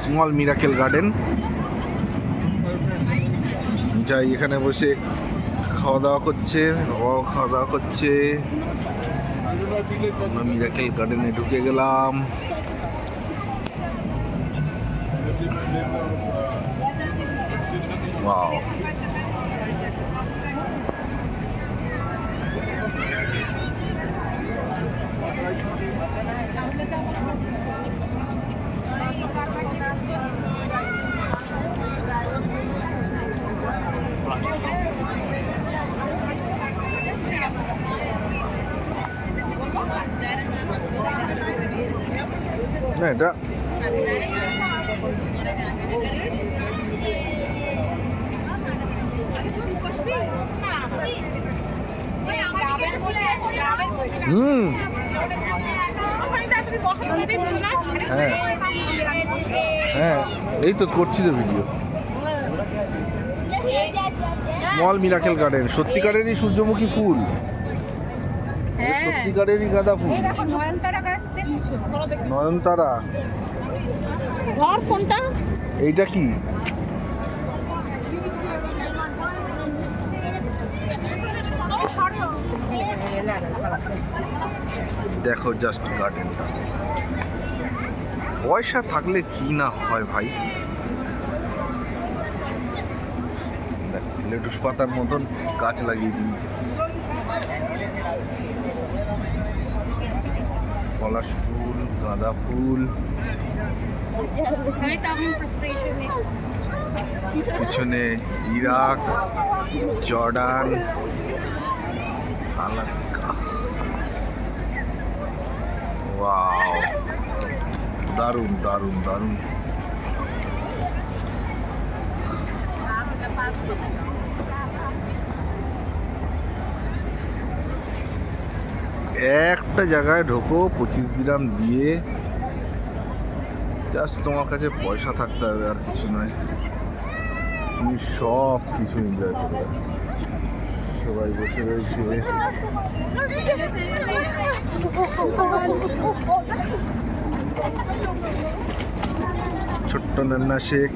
Small miracle garden. যাই, এখানে বসে খাওয়া দাওয়া করছে, বাবাও খাওয়া দাওয়া করছে। আমরা মিরাকেল গার্ডেনে ঢুকে গেলাম। ওয়াও, না এটা হ্যাঁ হ্যাঁ, এই তো করছি তো ভিডিও। স্মল মিরাকেল গার্ডেন, সত্যিকারেরই সূর্যমুখী ফুল, সত্যিকারেরই গাঁদা ফুল। নয়নতারা। এইটা কি? দেখো জাস্ট গার্ডেনটা, পয়সা থাকলে কি না হয় ভাই। দেখো লেটুস পাতার মতন গাছ লাগিয়ে দিয়েছে, পলাশ ফুল, গাঁদা ফুল, পিছনে ইরাক, জর্ডান, আলাস্কা। ওয়াও, দারুণ দারুণ দারুণ। একটা জায়গায় ঢোকো 25 দিরাম দিয়ে, জাস্ট তোমার কাছে পয়সা থাকতে হবে, আর কিছু নয়। তুমি সব কিছু এনজয় করবে। সবাই বসে রয়েছে। ছোট্ট নান্না শেখ।